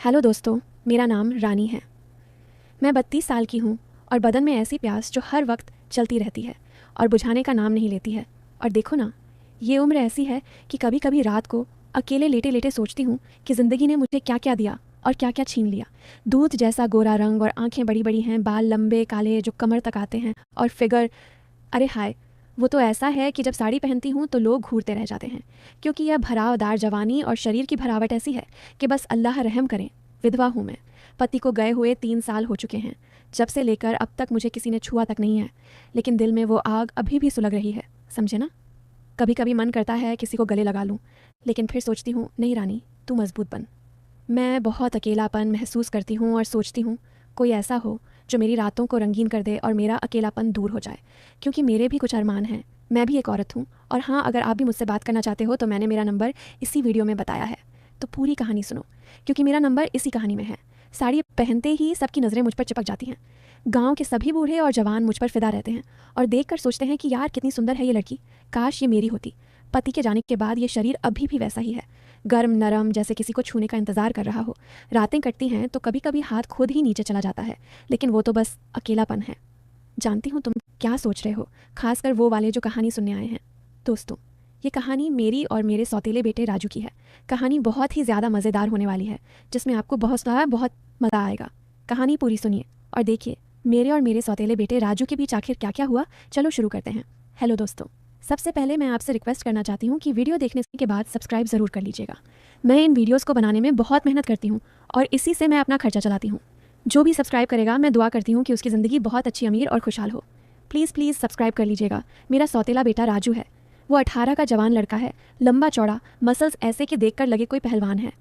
Hello दोस्तों, मेरा नाम रानी है। मैं 32 साल की हूँ और बदन में ऐसी प्यास जो हर वक्त चलती रहती है और बुझाने का नाम नहीं लेती है। और देखो ना, ये उम्र ऐसी है कि कभी कभी रात को अकेले लेटे लेटे सोचती हूँ कि ज़िंदगी ने मुझे क्या क्या दिया और क्या क्या छीन लिया। दूध जैसा गोरा रंग और आंखें बड़ी बड़ी हैं, बाल लंबे काले जो कमर तक आते हैं, और फिगर, अरे हाय, वो तो ऐसा है कि जब साड़ी पहनती हूँ तो लोग घूरते रह जाते हैं, क्योंकि यह भरावदार जवानी और शरीर की भरावट ऐसी है कि बस अल्लाह रहम करें। विधवा हूँ मैं। पति को गए हुए 3 साल हो चुके हैं। जब से लेकर अब तक मुझे किसी ने छुआ तक नहीं है, लेकिन दिल में वो आग अभी भी सुलग रही है, समझे ना। कभी कभी मन करता है किसी को गले लगा लूँ, लेकिन फिर सोचती हूँ नहीं रानी, तू मजबूत बन। मैं बहुत अकेलापन महसूस करती हूँ और सोचती हूँ कोई ऐसा हो जो मेरी रातों को रंगीन कर दे और मेरा अकेलापन दूर हो जाए, क्योंकि मेरे भी कुछ अरमान हैं। मैं भी एक औरत हूँ। और हाँ, अगर आप भी मुझसे बात करना चाहते हो तो मैंने मेरा नंबर इसी वीडियो में बताया है, तो पूरी कहानी सुनो, क्योंकि मेरा नंबर इसी कहानी में है। साड़ी पहनते ही सबकी नज़रें मुझ पर चिपक जाती हैं। गांव के सभी बूढ़े और जवान मुझ पर फिदा रहते हैं और देखकर सोचते हैं कि यार कितनी सुंदर है ये लड़की, काश ये मेरी होती। पति के जाने के बाद ये शरीर अभी भी वैसा ही है, गर्म नरम, जैसे किसी को छूने का इंतज़ार कर रहा हो। रातें कटती हैं तो कभी कभी हाथ खुद ही नीचे चला जाता है, लेकिन वो तो बस अकेलापन है। जानती हूँ तुम क्या सोच रहे हो, खासकर वो वाले जो कहानी सुनने आए हैं। दोस्तों, ये कहानी मेरी और मेरे सौतेले बेटे राजू की है। कहानी बहुत ही ज़्यादा मज़ेदार होने वाली है, जिसमें आपको बहुत मज़ा आएगा। कहानी पूरी सुनिए और देखिए मेरे और मेरे सौतेले बेटे राजू के बीच आखिर क्या क्या हुआ। चलो शुरू करते हैं। हेलो दोस्तों, सबसे पहले मैं आपसे रिक्वेस्ट करना चाहती हूँ कि वीडियो देखने के बाद सब्सक्राइब ज़रूर कर लीजिएगा। मैं इन वीडियोस को बनाने में बहुत मेहनत करती हूँ और इसी से मैं अपना खर्चा चलाती हूँ। जो भी सब्सक्राइब करेगा, मैं दुआ करती हूँ कि उसकी ज़िंदगी बहुत अच्छी, अमीर और खुशहाल हो। प्लीज़ प्लीज़ सब्सक्राइब कर लीजिएगा। मेरा सौतेला बेटा राजू है। वो 18 का जवान लड़का है, लंबा चौड़ा, मसल्स ऐसे कि देखकर लगे कोई पहलवान है।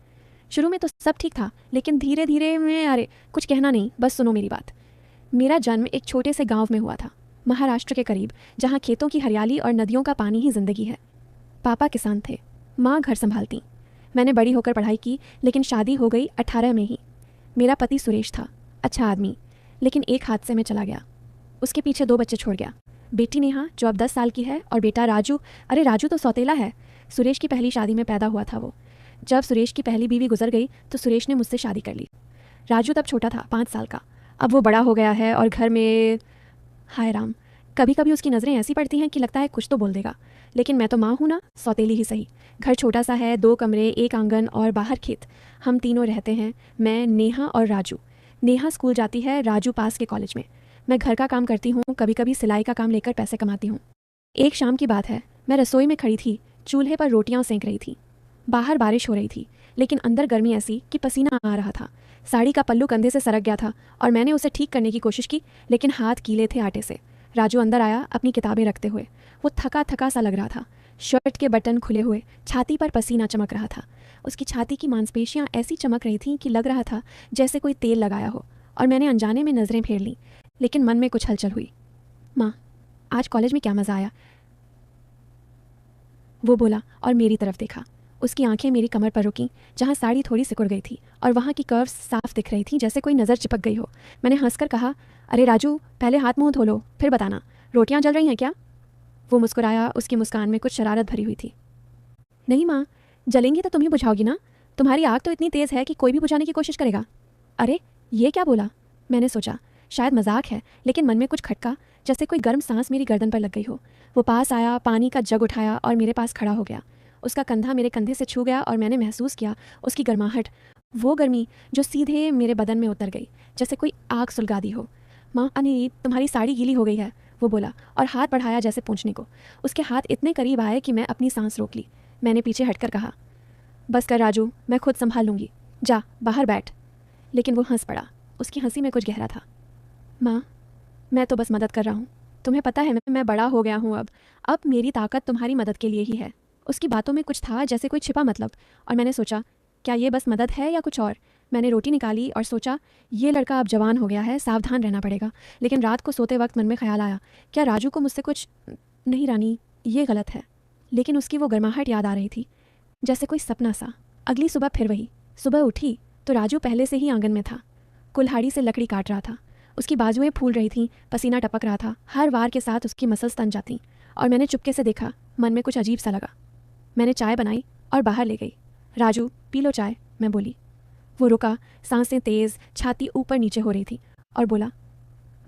शुरू में तो सब ठीक था, लेकिन धीरे धीरे मैं, अरे कुछ कहना नहीं, बस सुनो मेरी बात। मेरा जन्म एक छोटे से गांव में हुआ था, महाराष्ट्र के करीब, जहाँ खेतों की हरियाली और नदियों का पानी ही जिंदगी है। पापा किसान थे, माँ घर संभालती। मैंने बड़ी होकर पढ़ाई की, लेकिन शादी हो गई 18 में ही। मेरा पति सुरेश था, अच्छा आदमी, लेकिन एक हादसे में चला गया। उसके पीछे 2 बच्चे छोड़ गया, बेटी नेहा जो अब 10 साल की है, और बेटा राजू। अरे राजू तो सौतेला है, सुरेश की पहली शादी में पैदा हुआ था वो। जब सुरेश की पहली बीवी गुजर गई तो सुरेश ने मुझसे शादी कर ली। राजू तब छोटा था, 5 साल का। अब वो बड़ा हो गया है और घर में, हाय राम, कभी कभी उसकी नज़रें ऐसी पड़ती हैं कि लगता है कुछ तो बोल देगा, लेकिन मैं तो माँ हूँ ना, सौतेली ही सही। घर छोटा सा है, 2 कमरे, एक आंगन और बाहर खेत। हम तीनों रहते हैं, मैं, नेहा और राजू। नेहा स्कूल जाती है, राजू पास के कॉलेज में। मैं घर का काम करती हूँ, कभी कभी सिलाई का काम लेकर पैसे कमाती हूँ। एक शाम की बात है, मैं रसोई में खड़ी थी, चूल्हे पर रोटियां सेंक रही थी। बाहर बारिश हो रही थी, लेकिन अंदर गर्मी ऐसी कि पसीना आ रहा था। साड़ी का पल्लू कंधे से सरक गया था और मैंने उसे ठीक करने की कोशिश की, लेकिन हाथ गीले थे आटे से। राजू अंदर आया अपनी किताबें रखते हुए। वो थका थका सा लग रहा था, शर्ट के बटन खुले हुए, छाती पर पसीना चमक रहा था। उसकी छाती की मांसपेशियां ऐसी चमक रही थीं कि लग रहा था जैसे कोई तेल लगाया हो। और मैंने अनजाने में नज़रें फेर लीं, लेकिन मन में कुछ हलचल हुई। माँ, आज कॉलेज में क्या मज़ा आया, वो बोला और मेरी तरफ देखा। उसकी आंखें मेरी कमर पर रुकीं, जहाँ साड़ी थोड़ी सिकुड़ गई थी और वहाँ की कर्व्स साफ दिख रही थी, जैसे कोई नज़र चिपक गई हो। मैंने हंसकर कहा, अरे राजू, पहले हाथ मुंह धो लो, फिर बताना, रोटियां जल रही हैं क्या। वो मुस्कुराया, उसकी मुस्कान में कुछ शरारत भरी हुई थी। नहीं माँ, जलेंगी तो तुम ही बुझाओगी ना, तुम्हारी आग तो इतनी तेज़ है कि कोई भी बुझाने की कोशिश करेगा। अरे ये क्या बोला। मैंने सोचा शायद मजाक है, लेकिन मन में कुछ खटका, जैसे कोई गर्म सांस मेरी गर्दन पर लग गई हो। वो पास आया, पानी का जग उठाया और मेरे पास खड़ा हो गया। उसका कंधा मेरे कंधे से छू गया और मैंने महसूस किया उसकी गर्माहट, वो गर्मी जो सीधे मेरे बदन में उतर गई, जैसे कोई आग सुलगा दी हो। माँ, अनिल, तुम्हारी साड़ी गीली हो गई है, वो बोला और हाथ बढ़ाया जैसे पूछने को। उसके हाथ इतने करीब आए कि मैं अपनी सांस रोक ली। मैंने पीछे हटकर कहा, बस कर राजू, मैं खुद संभाल लूँगी, जा बाहर बैठ। लेकिन वो हंस पड़ा, उसकी हंसी में कुछ गहरा था। माँ, मैं तो बस मदद कर रहा हूँ, तुम्हें पता है मैं बड़ा हो गया हूँ अब मेरी ताकत तुम्हारी मदद के लिए ही है। उसकी बातों में कुछ था, जैसे कोई छिपा मतलब, और मैंने सोचा क्या ये बस मदद है या कुछ और। मैंने रोटी निकाली और सोचा ये लड़का अब जवान हो गया है, सावधान रहना पड़ेगा। लेकिन रात को सोते वक्त मन में ख्याल आया, क्या राजू को मुझसे कुछ, नहीं रानी, ये गलत है। लेकिन उसकी वो गर्माहट याद आ रही थी, जैसे कोई सपना सा। अगली सुबह फिर वही। सुबह उठी तो राजू पहले से ही आंगन में था, कुल्हाड़ी से लकड़ी काट रहा था। उसकी बाजुएं फूल रही थीं, पसीना टपक रहा था, हर वार के साथ उसकी मसल्स तन जाती। और मैंने चुपके से देखा, मन में कुछ अजीब सा लगा। मैंने चाय बनाई और बाहर ले गई। राजू, पी लो चाय, मैं बोली। वो रुका, सांसें तेज़, छाती ऊपर नीचे हो रही थी और बोला,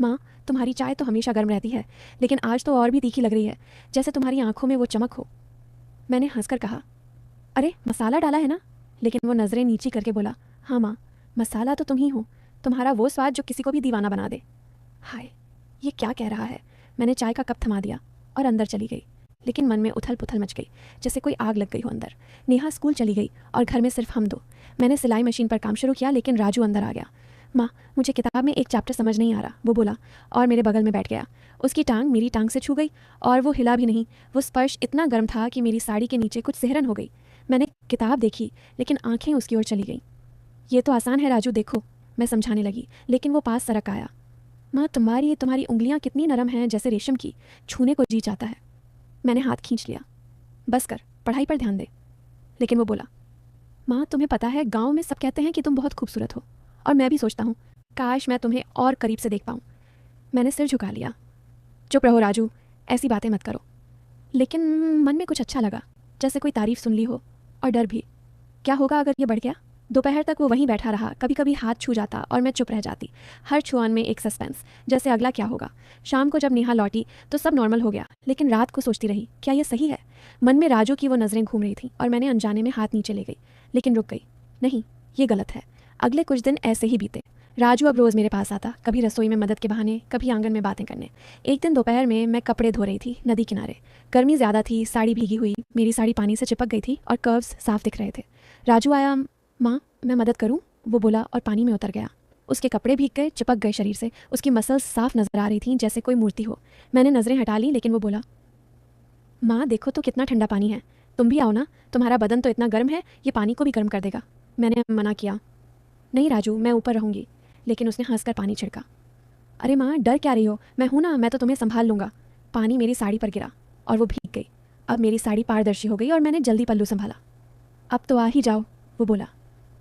माँ तुम्हारी चाय तो हमेशा गर्म रहती है, लेकिन आज तो और भी तीखी लग रही है, जैसे तुम्हारी आंखों में वो चमक हो। मैंने हंसकर कहा, अरे मसाला डाला है ना? लेकिन वो नज़रें नीची करके बोला, हाँ माँ, मसाला तो तुम ही हो, तुम्हारा वो स्वाद जो किसी को भी दीवाना बना दे। हाय, ये क्या कह रहा है? मैंने चाय का कप थमा दिया और अंदर चली गई, लेकिन मन में उथल पुथल मच गई, जैसे कोई आग लग गई हो अंदर। नेहा स्कूल चली गई और घर में सिर्फ हम दो। मैंने सिलाई मशीन पर काम शुरू किया, लेकिन राजू अंदर आ गया। माँ, मुझे किताब में एक चैप्टर समझ नहीं आ रहा, वो बोला और मेरे बगल में बैठ गया। उसकी टांग मेरी टांग से छू गई और वो हिला भी नहीं। वो स्पर्श इतना गर्म था कि मेरी साड़ी के नीचे कुछ सिहरन हो गई। मैंने किताब देखी, लेकिन आंखें उसकी ओर चली गईं। ये तो आसान है राजू, देखो, मैं समझाने लगी, लेकिन वो पास सरक आया। माँ, तुम्हारी उंगलियाँ कितनी नरम हैं, जैसे रेशम की, छूने को जी चाहता है। मैंने हाथ खींच लिया। बस कर, पढ़ाई पर ध्यान दे। लेकिन वो बोला, माँ तुम्हें पता है, गाँव में सब कहते हैं कि तुम बहुत खूबसूरत हो, और मैं भी सोचता हूँ काश मैं तुम्हें और करीब से देख पाऊँ। मैंने सिर झुका लिया। चुप रहो राजू, ऐसी बातें मत करो। लेकिन मन में कुछ अच्छा लगा, जैसे कोई तारीफ सुन ली हो, और डर भी। क्या होगा अगर ये बढ़ गया? दोपहर तक वो वहीं बैठा रहा, कभी कभी हाथ छू जाता और मैं चुप रह जाती। हर छुआन में एक सस्पेंस, जैसे अगला क्या होगा। शाम को जब नेहा लौटी तो सब नॉर्मल हो गया, लेकिन रात को सोचती रही, क्या ये सही है? मन में राजू की वो नज़रें घूम रही थी और मैंने अनजाने में हाथ नीचे ले गई, लेकिन रुक गई। नहीं, ये गलत है। अगले कुछ दिन ऐसे ही बीते। राजू अब रोज़ मेरे पास आता, कभी रसोई में मदद के बहाने, कभी आंगन में बातें करने। एक दिन दोपहर में मैं कपड़े धो रही थी नदी किनारे। गर्मी ज़्यादा थी, साड़ी भीगी हुई, मेरी साड़ी पानी से चिपक गई थी और कर्व्स साफ दिख रहे थे। राजू आया। माँ, मैं मदद करूँ? वो बोला और पानी में उतर गया। उसके कपड़े भीग गए, चिपक गए शरीर से। उसकी मसल्स साफ नजर आ रही थीं, जैसे कोई मूर्ति हो। मैंने नज़रें हटा ली, लेकिन वो बोला, माँ देखो तो कितना ठंडा पानी है, तुम भी आओ ना, तुम्हारा बदन तो इतना गर्म है, ये पानी को भी गर्म कर देगा। मैंने मना किया, नहीं राजू, मैं ऊपर रहूँगी। लेकिन उसने हंसकर पानी छिड़का। अरे माँ, डर क्या रही हो? मैं हूँ ना, मैं तो तुम्हें संभाल लूँगा। पानी मेरी साड़ी पर गिरा और वो भीग गई। अब मेरी साड़ी पारदर्शी हो गई और मैंने जल्दी पल्लू संभाला। अब तो आ ही जाओ, वो बोला।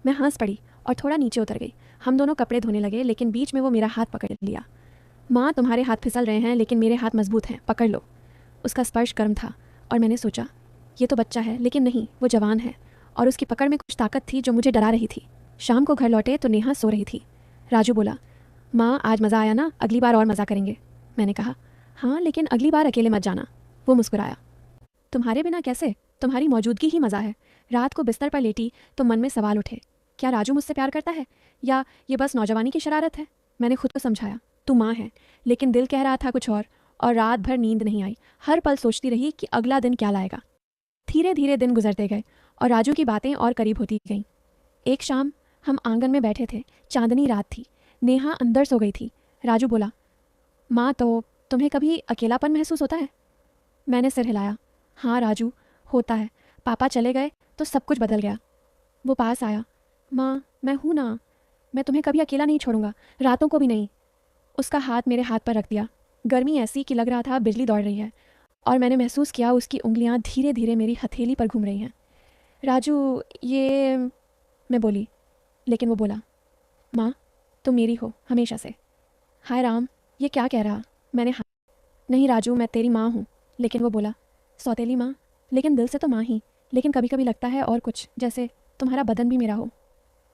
मैं हंस पड़ी और थोड़ा नीचे उतर गई। हम दोनों कपड़े धोने लगे, लेकिन बीच में वो मेरा हाथ पकड़ लिया। माँ, तुम्हारे हाथ फिसल रहे हैं, लेकिन मेरे हाथ मजबूत हैं, पकड़ लो। उसका स्पर्श गर्म था और मैंने सोचा, ये तो बच्चा है, लेकिन नहीं, वो जवान है और उसकी पकड़ में कुछ ताकत थी जो मुझे डरा रही थी। शाम को घर लौटे तो नेहा सो रही थी। राजू बोला, माँ आज मज़ा आया ना, अगली बार और मज़ा करेंगे। मैंने कहा, हाँ लेकिन अगली बार अकेले मत जाना। वो मुस्कुराया। तुम्हारे बिना कैसे? तुम्हारी मौजूदगी ही मज़ा है। रात को बिस्तर पर लेटी तो मन में सवाल उठे, क्या राजू मुझसे प्यार करता है या ये बस नौजवानी की शरारत है? मैंने खुद को समझाया, तू माँ है, लेकिन दिल कह रहा था कुछ और रात भर नींद नहीं आई। हर पल सोचती रही कि अगला दिन क्या लाएगा। धीरे धीरे दिन गुजरते गए और राजू की बातें और करीब होती गईं। एक शाम हम आंगन में बैठे थे, चांदनी रात थी। नेहा अंदर सो गई थी। राजू बोला, माँ तो तुम्हें कभी अकेलापन महसूस होता है? मैंने सिर हिलाया। हाँ राजू, होता है। पापा चले गए तो सब कुछ बदल गया। वो पास आया। माँ, मैं हूँ ना, मैं तुम्हें कभी अकेला नहीं छोड़ूंगा, रातों को भी नहीं। उसका हाथ मेरे हाथ पर रख दिया। गर्मी ऐसी कि लग रहा था बिजली दौड़ रही है और मैंने महसूस किया उसकी उंगलियाँ धीरे धीरे मेरी हथेली पर घूम रही हैं। राजू, ये, मैं बोली, लेकिन वो बोला, माँ तुम मेरी हो हमेशा से। हाय राम, ये क्या कह रहा? मैंने नहीं राजू, मैं तेरी माँ हूँ। लेकिन वो बोला, सौतेली माँ, लेकिन दिल से तो माँ ही, लेकिन कभी कभी लगता है और कुछ, जैसे तुम्हारा बदन भी मेरा हो।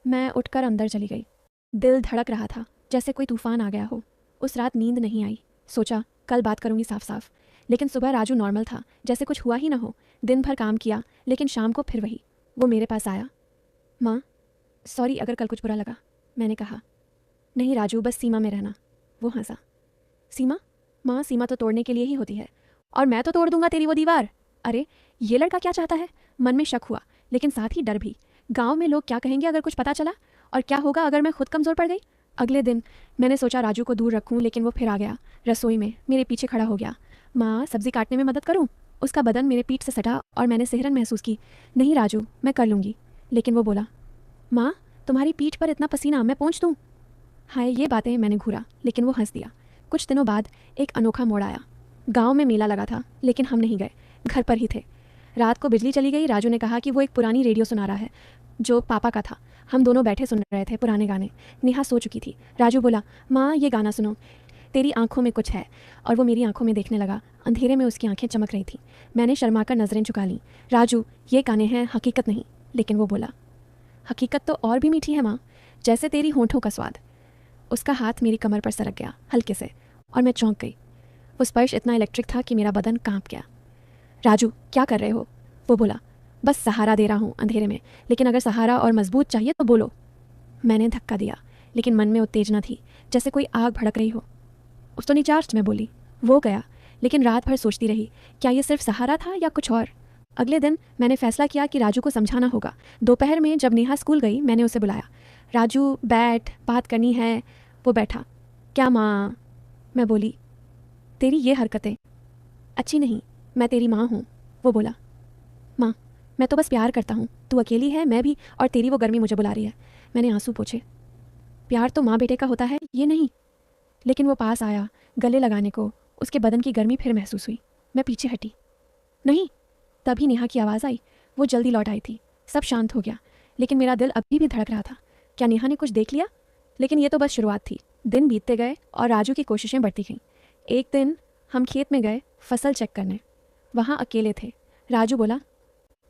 मैं उठकर अंदर चली गई। दिल धड़क रहा था, जैसे कोई तूफान आ गया हो। उस रात नींद नहीं आई। सोचा कल बात करूंगी साफ साफ। लेकिन सुबह राजू नॉर्मल था, जैसे कुछ हुआ ही ना हो। दिन भर काम किया, लेकिन शाम को फिर वही। वो मेरे पास आया। माँ सॉरी अगर कल कुछ बुरा लगा। मैंने कहा, नहीं राजू, बस सीमा में रहना। वो हंसा। सीमा? माँ, सीमा तो तोड़ने के लिए ही होती है, और मैं तो तोड़ दूंगा तेरी वो दीवार। अरे ये लड़का क्या चाहता है? मन में शक हुआ, लेकिन साथ ही डर भी। गांव में लोग क्या कहेंगे अगर कुछ पता चला, और क्या होगा अगर मैं खुद कमज़ोर पड़ गई? अगले दिन मैंने सोचा राजू को दूर रखूं, लेकिन वो फिर आ गया। रसोई में मेरे पीछे खड़ा हो गया। माँ, सब्जी काटने में मदद करूं? उसका बदन मेरे पीठ से सटा और मैंने सिहरन महसूस की। नहीं राजू, मैं कर लूँगी। लेकिन वो बोला, माँ तुम्हारी पीठ पर इतना पसीना, मैं पोंछ दूँ? हाय, ये बातें मैंने घूरा, लेकिन वो हंस दिया। कुछ दिनों बाद एक अनोखा मोड़ आया। गांव में मेला लगा था, लेकिन हम नहीं गए, घर पर ही थे। रात को बिजली चली गई। राजू ने कहा कि वो एक पुरानी रेडियो सुना रहा है जो पापा का था। हम दोनों बैठे सुन रहे थे पुराने गाने। नेहा सो चुकी थी। राजू बोला, माँ ये गाना सुनो, तेरी आंखों में कुछ है। और वो मेरी आंखों में देखने लगा। अंधेरे में उसकी आंखें चमक रही थीं। मैंने शर्माकर नजरें झुका लीं। राजू, ये गाने हैं, हकीकत नहीं। लेकिन वो बोला, हकीकत तो और भी मीठी है माँ, जैसे तेरी होंठों का स्वाद। उसका हाथ मेरी कमर पर सरक गया हल्के से और मैं चौंक गई। वो स्पर्श इतना इलेक्ट्रिक था कि मेरा बदन कांप गया। राजू, क्या कर रहे हो? वो बोला। बस सहारा दे रहा हूँ अंधेरे में, लेकिन अगर सहारा और मजबूत चाहिए तो बोलो। मैंने धक्का दिया, लेकिन मन में उत्तेजना थी, जैसे कोई आग भड़क रही हो। उस तो निचार्ज, मैं बोली। वो गया, लेकिन रात भर सोचती रही, क्या ये सिर्फ सहारा था या कुछ और। अगले दिन मैंने फैसला किया कि राजू को समझाना होगा। दोपहर में जब नेहा स्कूल गई, मैंने उसे बुलाया। राजू बैठ, बात करनी है। वो बैठा। क्या माँ? मैं बोली। तेरी ये हरकतें अच्छी नहीं, मैं तेरी माँ हूँ। वो बोला। माँ, मैं तो बस प्यार करता हूँ, तू अकेली है, मैं भी, और तेरी वो गर्मी मुझे बुला रही है। मैंने आंसू पोंछे। प्यार तो माँ बेटे का होता है, ये नहीं। लेकिन वो पास आया, गले लगाने को। उसके बदन की गर्मी फिर महसूस हुई। मैं पीछे हटी। नहीं। तभी नेहा की आवाज़ आई। वो जल्दी लौट आई थी। सब शांत हो गया, लेकिन मेरा दिल अभी भी धड़क रहा था। क्या नेहा ने कुछ देख लिया? लेकिन ये तो बस शुरुआत थी। दिन बीतते गए और राजू की कोशिशें बढ़ती गईं। एक दिन हम खेत में गए फसल चेक करने। वहाँ अकेले थे। राजू बोला,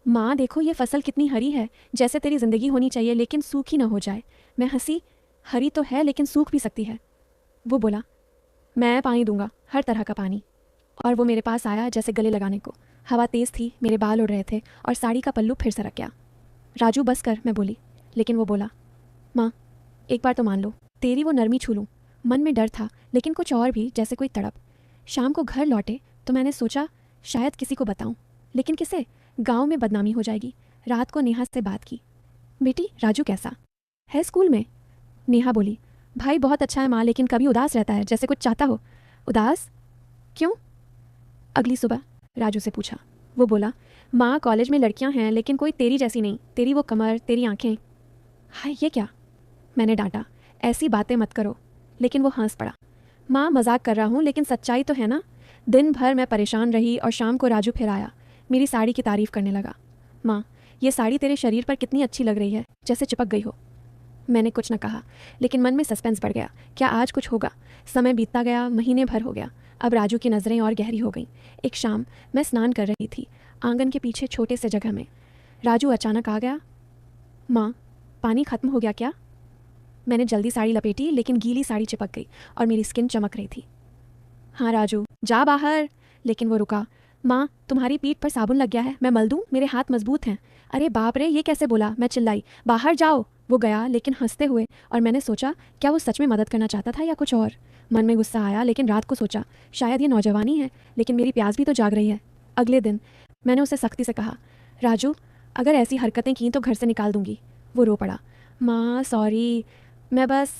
माँ देखो ये फसल कितनी हरी है, जैसे तेरी ज़िंदगी होनी चाहिए, लेकिन सूखी ना हो जाए। मैं हंसी। हरी तो है, लेकिन सूख भी सकती है। वो बोला, मैं पानी दूंगा, हर तरह का पानी। और वो मेरे पास आया, जैसे गले लगाने को। हवा तेज़ थी, मेरे बाल उड़ रहे थे और साड़ी का पल्लू फिर सरक गया। राजू बस कर, मैं बोली, लेकिन वो बोला, माँ एक बार तो मान लो, तेरी वो नरमी छू लूँ। मन में डर था, लेकिन कुछ और भी, जैसे कोई तड़प। शाम को घर लौटे तो मैंने सोचा शायद किसी को बताऊं, लेकिन किसे? गांव में बदनामी हो जाएगी। रात को नेहा से बात की। बेटी, राजू कैसा है स्कूल में? नेहा बोली, भाई बहुत अच्छा है माँ, लेकिन कभी उदास रहता है, जैसे कुछ चाहता हो। उदास? क्यों? अगली सुबह राजू से पूछा। वो बोला, माँ कॉलेज में लड़कियां हैं, लेकिन कोई तेरी जैसी नहीं। तेरी वो कमर, तेरी आंखें। हाय, ये क्या? मैंने डांटा, ऐसी बातें मत करो। लेकिन वो हंस पड़ा। माँ मजाक कर रहा हूँ, लेकिन सच्चाई तो है ना। दिन भर मैं परेशान रही और शाम को राजू फिर आया। मेरी साड़ी की तारीफ करने लगा। माँ, ये साड़ी तेरे शरीर पर कितनी अच्छी लग रही है, जैसे चिपक गई हो। मैंने कुछ न कहा, लेकिन मन में सस्पेंस बढ़ गया। क्या आज कुछ होगा? समय बीतता गया, महीने भर हो गया। अब राजू की नज़रें और गहरी हो गईं। एक शाम मैं स्नान कर रही थी, आंगन के पीछे छोटे से जगह में। राजू अचानक आ गया। माँ, पानी खत्म हो गया क्या? मैंने जल्दी साड़ी लपेटी, लेकिन गीली साड़ी चिपक गई और मेरी स्किन चमक रही थी। हाँ राजू, जा बाहर। लेकिन वो रुका। माँ, तुम्हारी पीठ पर साबुन लग गया है, मैं मल दूँ? मेरे हाथ मजबूत हैं। अरे बाप रे, ये कैसे बोला? मैं चिल्लाई, बाहर जाओ। वो गया, लेकिन हंसते हुए, और मैंने सोचा क्या वो सच में मदद करना चाहता था या कुछ और। मन में गुस्सा आया, लेकिन रात को सोचा शायद ये नौजवानी है, लेकिन मेरी प्यास भी तो जाग रही है। अगले दिन मैंने उसे सख्ती से कहा, राजू अगर ऐसी हरकतें की तो घर से निकाल दूंगी। वो रो पड़ा। माँ सॉरी, मैं बस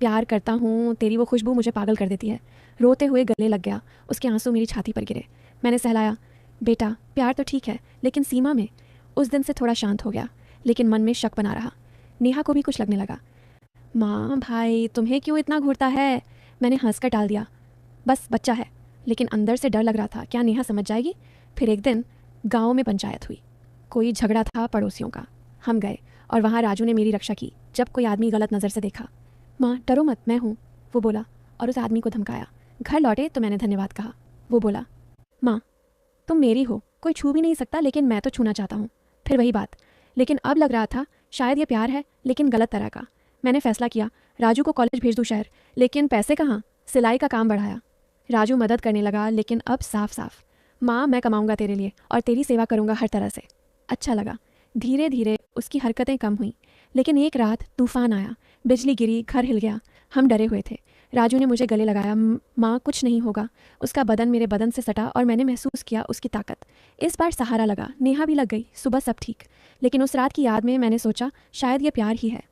प्यार करता हूँ, तेरी वो खुशबू मुझे पागल कर देती है। रोते हुए गले लग गया। उसके आंसू मेरी छाती पर गिरे। मैंने सहलाया, बेटा प्यार तो ठीक है, लेकिन सीमा में। उस दिन से थोड़ा शांत हो गया, लेकिन मन में शक बना रहा। नेहा को भी कुछ लगने लगा। माँ भाई, तुम्हें क्यों इतना घूरता है? मैंने हंसकर टाल दिया, बस बच्चा है। लेकिन अंदर से डर लग रहा था, क्या नेहा समझ जाएगी? फिर एक दिन गाँव में पंचायत हुई। कोई झगड़ा था पड़ोसियों का। हम गए और वहाँ राजू ने मेरी रक्षा की जब कोई आदमी गलत नज़र से देखा। माँ डरो मत, मैं हूँ, वो बोला और उस आदमी को धमकाया। घर लौटे तो मैंने धन्यवाद कहा। वो बोला, माँ तुम मेरी हो, कोई छू भी नहीं सकता, लेकिन मैं तो छूना चाहता हूँ। फिर वही बात। लेकिन अब लग रहा था शायद ये प्यार है, लेकिन गलत तरह का। मैंने फैसला किया राजू को कॉलेज भेज दूँ शहर, लेकिन पैसे कहाँ? सिलाई का काम बढ़ाया। राजू मदद करने लगा, लेकिन अब साफ साफ। माँ मैं कमाऊँगा तेरे लिए और तेरी सेवा करूँगा हर तरह से। अच्छा लगा। धीरे धीरे उसकी हरकतें कम हुईं, लेकिन एक रात तूफान आया, बिजली गिरी, घर हिल गया। हम डरे हुए थे। राजू ने मुझे गले लगाया। माँ कुछ नहीं होगा। उसका बदन मेरे बदन से सटा और मैंने महसूस किया उसकी ताकत। इस बार सहारा लगा, नेहा भी लग गई। सुबह सब ठीक, लेकिन उस रात की याद में मैंने सोचा शायद ये प्यार ही है।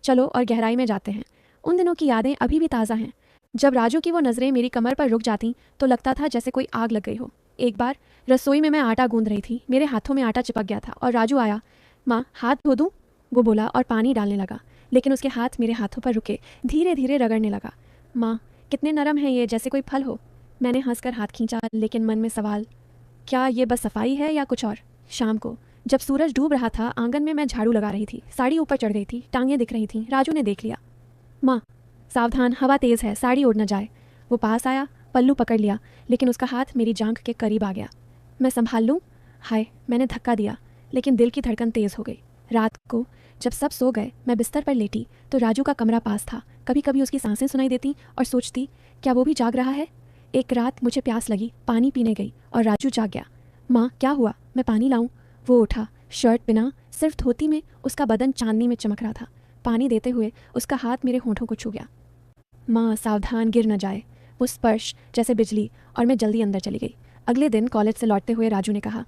चलो और गहराई में जाते हैं। उन दिनों की यादें अभी भी ताज़ा हैं। जब राजू की वो नज़रें मेरी कमर पर रुक जाती तो लगता था जैसे कोई आग लग गई हो। एक बार रसोई में मैं आटा गूंद रही थी, मेरे हाथों में आटा चिपक गया था और राजू आया। माँ हाथ धो दूँ? वो बोला और पानी डालने लगा, लेकिन उसके हाथ मेरे हाथों पर रुके, धीरे धीरे रगड़ने लगा। माँ कितने नरम है ये, जैसे कोई फल हो। मैंने हंसकर हाथ खींचा, लेकिन मन में सवाल, क्या ये बस सफाई है या कुछ और? शाम को जब सूरज डूब रहा था, आंगन में मैं झाड़ू लगा रही थी। साड़ी ऊपर चढ़ गई थी, टांगें दिख रही थीं। राजू ने देख लिया। माँ सावधान, हवा तेज़ है, साड़ी उड़ न जाए। वो पास आया, पल्लू पकड़ लिया, लेकिन उसका हाथ मेरी जांघ के करीब आ गया। मैं संभाल लूँ? हाय, मैंने धक्का दिया, लेकिन दिल की धड़कन तेज़ हो गई। रात को जब सब सो गए मैं बिस्तर पर लेटी तो राजू का कमरा पास था। कभी कभी उसकी सांसें सुनाई देती और सोचती क्या वो भी जाग रहा है। एक रात मुझे प्यास लगी, पानी पीने गई और राजू जाग गया। माँ क्या हुआ, मैं पानी लाऊं? वो उठा, शर्ट बिना सिर्फ धोती में उसका बदन चांदनी में चमक रहा था। पानी देते हुए उसका हाथ मेरे होठों को छू गया। माँ सावधान, गिर न जाए। वो स्पर्श जैसे बिजली और मैं जल्दी अंदर चली गई। अगले दिन कॉलेज से लौटते हुए राजू ने कहा,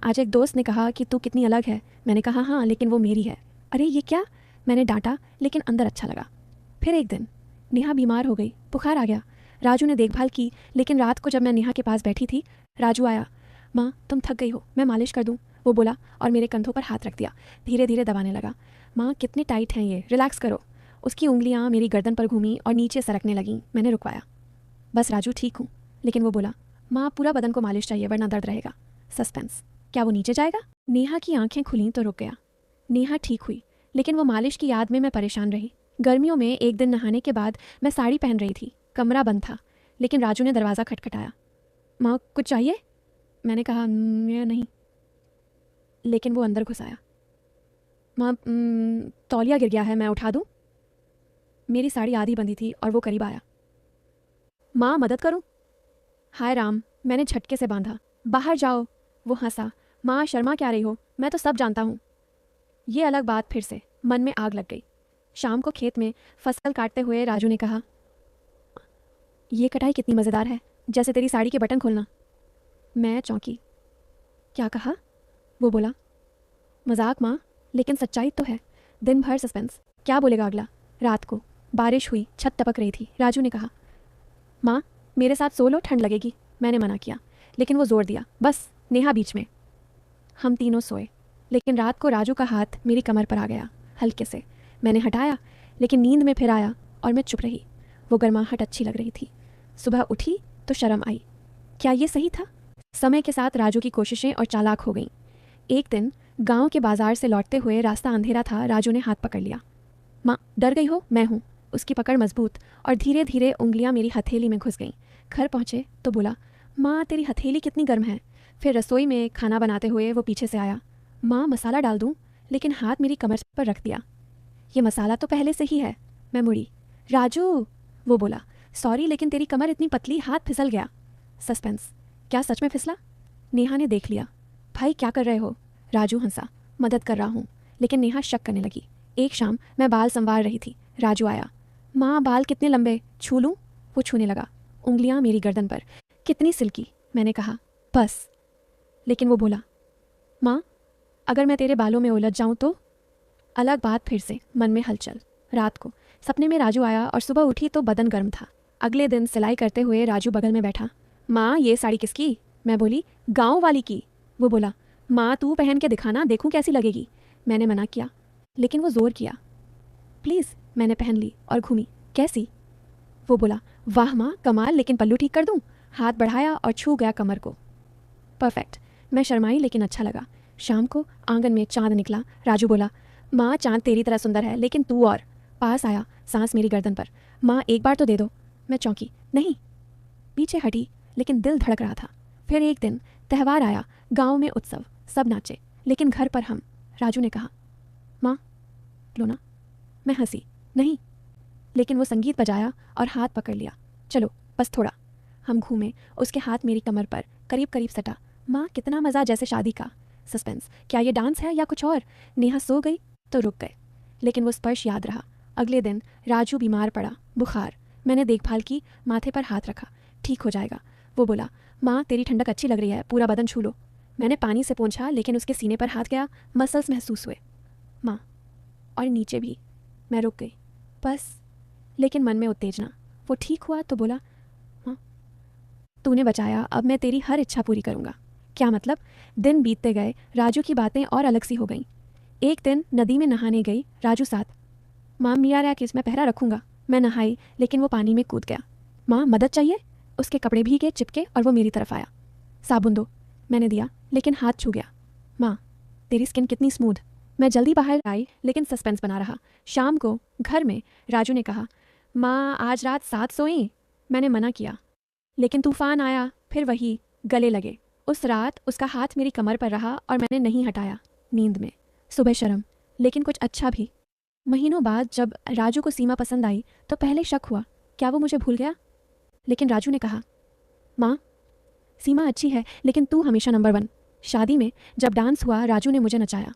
आज एक दोस्त ने कहा कि तू कितनी अलग है। मैंने कहा हाँ, लेकिन वो मेरी है। अरे ये क्या, मैंने डांटा, लेकिन अंदर अच्छा लगा। फिर एक दिन नेहा बीमार हो गई, बुखार आ गया। राजू ने देखभाल की, लेकिन रात को जब मैं नेहा के पास बैठी थी राजू आया। माँ तुम थक गई हो, मैं मालिश कर दूँ? वो बोला और मेरे कंधों पर हाथ रख दिया। धीरे धीरे दबाने लगा। माँ कितने टाइट हैं ये, रिलैक्स करो। उसकी उंगलियाँ मेरी गर्दन पर घूमी और नीचे सरकने लगीं। मैंने रुकवाया। बस राजू, ठीक हूँ। लेकिन वो बोला, माँ पूरा बदन को मालिश चाहिए वरना दर्द रहेगा। सस्पेंस, क्या वो नीचे जाएगा? नेहा की आंखें खुलीं तो रुक गया। नेहा ठीक हुई, लेकिन वो मालिश की याद में मैं परेशान रही। गर्मियों में एक दिन नहाने के बाद मैं साड़ी पहन रही थी। कमरा बंद था, लेकिन राजू ने दरवाज़ा खटखटाया। माँ कुछ चाहिए? मैंने कहा नहीं, लेकिन वो अंदर घुस आया। माँ तौलिया गिर गया है, मैं उठा दूँ? मेरी साड़ी आधी बंधी थी और वो करीब आया। माँ मदद करूँ? हाय राम, मैंने झटके से बांधा। बाहर जाओ। वो हंसा। माँ शर्मा क्या रही हो, मैं तो सब जानता हूँ। ये अलग बात। फिर से मन में आग लग गई। शाम को खेत में फसल काटते हुए राजू ने कहा, ये कटाई कितनी मज़ेदार है, जैसे तेरी साड़ी के बटन खोलना। मैं चौंकी। क्या कहा? वो बोला, मजाक माँ, लेकिन सच्चाई तो है। दिन भर सस्पेंस, क्या बोलेगा अगला। रात को बारिश हुई, छत टपक रही थी। राजू ने कहा, माँ मेरे साथ सो लो, ठंड लगेगी। मैंने मना किया, लेकिन वो जोर दिया। बस नेहा बीच में। हम तीनों सोए, लेकिन रात को राजू का हाथ मेरी कमर पर आ गया, हल्के से। मैंने हटाया, लेकिन नींद में फिर आया और मैं चुप रही। वो गर्माहट अच्छी लग रही थी। सुबह उठी तो शर्म आई। क्या ये सही था? समय के साथ राजू की कोशिशें और चालाक हो गईं। एक दिन गांव के बाजार से लौटते हुए रास्ता अंधेरा था। राजू ने हाथ पकड़ लिया। माँ डर गई हो? मैं हूँ। उसकी पकड़ मजबूत और धीरे धीरे उंगलियां मेरी हथेली में घुस गईं। घर पहुँचे तो बोला, माँ तेरी हथेली कितनी गर्म है। फिर रसोई में खाना बनाते हुए वो पीछे से आया। माँ मसाला डाल दूँ? लेकिन हाथ मेरी कमर पर रख दिया। ये मसाला तो पहले से ही है। मैं मुड़ी। राजू, वो बोला, सॉरी, लेकिन तेरी कमर इतनी पतली, हाथ फिसल गया। सस्पेंस, क्या सच में फिसला? नेहा ने देख लिया। भाई क्या कर रहे हो? राजू हंसा। मदद कर रहा हूँ। लेकिन नेहा शक करने लगी। एक शाम मैं बाल संवार रही थी। राजू आया। माँ बाल कितने लंबे, छू लूँ? वो छूने लगा, उंगलियाँ मेरी गर्दन पर। कितनी सिल्की। मैंने कहा बस। लेकिन वो बोला, माँ अगर मैं तेरे बालों में उलझ जाऊँ तो? अलग बात। फिर से मन में हलचल। रात को सपने में राजू आया और सुबह उठी तो बदन गर्म था। अगले दिन सिलाई करते हुए राजू बगल में बैठा। माँ ये साड़ी किसकी? मैं बोली, गाँव वाली की। वो बोला, माँ तू पहन के दिखाना, देखूं कैसी लगेगी। मैंने मना किया, लेकिन वो जोर किया। प्लीज़। मैंने पहन ली और घूमी। कैसी? वो बोला, वाह माँ कमाल, लेकिन पल्लू ठीक कर दूं? हाथ बढ़ाया और छू गया कमर को। परफेक्ट। मैं शर्माई, लेकिन अच्छा लगा। शाम को आंगन में चांद निकला। राजू बोला, माँ चांद तेरी तरह सुंदर है, लेकिन तू और। पास आया, सांस मेरी गर्दन पर। माँ एक बार तो दे दो। मैं चौंकी। नहीं। पीछे हटी, लेकिन दिल धड़क रहा था। फिर एक दिन त्यौहार आया, गांव में उत्सव, सब नाचे, लेकिन घर पर हम। राजू ने कहा, माँ लो ना। मैं हंसी। नहीं। लेकिन वो संगीत बजाया और हाथ पकड़ लिया। चलो बस थोड़ा। हम घूमे। उसके हाथ मेरी कमर पर करीब करीब सटा। माँ कितना मज़ा, जैसे शादी का। सस्पेंस, क्या ये डांस है या कुछ और? नेहा सो गई तो रुक गए, लेकिन वो स्पर्श याद रहा। अगले दिन राजू बीमार पड़ा, बुखार। मैंने देखभाल की, माथे पर हाथ रखा। ठीक हो जाएगा। वो बोला, माँ तेरी ठंडक अच्छी लग रही है, पूरा बदन छू लो। मैंने पानी से पोंछा, लेकिन उसके सीने पर हाथ गया, मसल्स महसूस हुए। माँ, और नीचे भी। मैं रुक गई, बस। लेकिन मन में उत्तेजना। वो ठीक हुआ तो बोला, माँ तूने बचाया, अब मैं तेरी हर इच्छा पूरी करूँगा। क्या मतलब? दिन बीतते गए, राजू की बातें और अलग सी हो गईं। एक दिन नदी में नहाने गई, राजू साथ। माँ मियाँ रहा किस, मैं पहरा रखूँगा। मैं नहाई, लेकिन वो पानी में कूद गया। माँ मदद चाहिए? उसके कपड़े भीगे, चिपके, और वो मेरी तरफ आया। साबुन दो। मैंने दिया, लेकिन हाथ छू गया। माँ तेरी स्किन कितनी स्मूथ। मैं जल्दी बाहर आई, लेकिन सस्पेंस बना रहा। शाम को घर में राजू ने कहा, माँ आज रात 7 सोई। मैंने मना किया, लेकिन तूफान आया, फिर वही, गले लगे। उस रात उसका हाथ मेरी कमर पर रहा और मैंने नहीं हटाया। नींद में, सुबह शर्म, लेकिन कुछ अच्छा भी। महीनों बाद जब राजू को सीमा पसंद आई तो पहले शक हुआ, क्या वो मुझे भूल गया? लेकिन राजू ने कहा, माँ, सीमा अच्छी है लेकिन तू हमेशा नंबर 1। शादी में जब डांस हुआ राजू ने मुझे नचाया।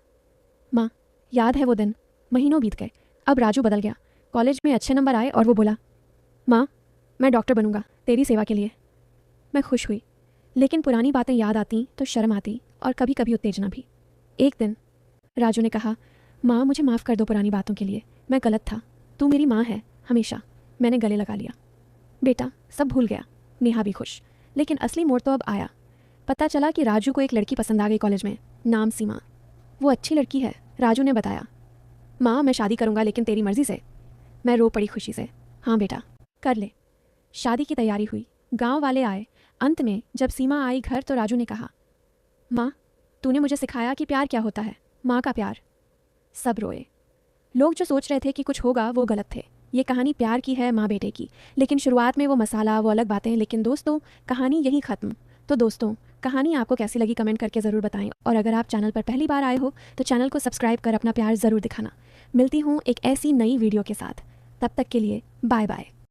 माँ, याद है वो दिन? महीनों बीत गए, अब राजू बदल गया। कॉलेज में अच्छे नंबर आए और वो बोला, माँ, मैं डॉक्टर बनूंगा तेरी सेवा के लिए। मैं खुश हुई, लेकिन पुरानी बातें याद आती तो शर्म आती और कभी कभी उत्तेजना भी। एक दिन राजू ने कहा, माँ, मुझे माफ़ कर दो पुरानी बातों के लिए, मैं गलत था, तू मेरी माँ है हमेशा। मैंने गले लगा लिया। बेटा, सब भूल गया। नेहा भी खुश, लेकिन असली मोड़ तो अब आया। पता चला कि राजू को एक लड़की पसंद आ गई कॉलेज में, नाम सीमा। वो अच्छी लड़की है, राजू ने बताया। माँ, मैं शादी करूँगा लेकिन तेरी मर्जी से। मैं रो पड़ी खुशी से। हाँ बेटा, कर ले। शादी की तैयारी हुई, गांव वाले आए। अंत में जब सीमा आई घर तो राजू ने कहा, माँ, तूने मुझे सिखाया कि प्यार क्या होता है, माँ का प्यार। सब रोए। लोग जो सोच रहे थे कि कुछ होगा वो गलत थे। ये कहानी प्यार की है, माँ बेटे की। लेकिन शुरुआत में वो मसाला, वो अलग बातें, लेकिन दोस्तों कहानी यही ख़त्म। तो दोस्तों, कहानी आपको कैसी लगी कमेंट करके ज़रूर बताएं। और अगर आप चैनल पर पहली बार आए हो तो चैनल को सब्सक्राइब कर अपना प्यार ज़रूर दिखाना। मिलती हूँ एक ऐसी नई वीडियो के साथ, तब तक के लिए बाय बाय।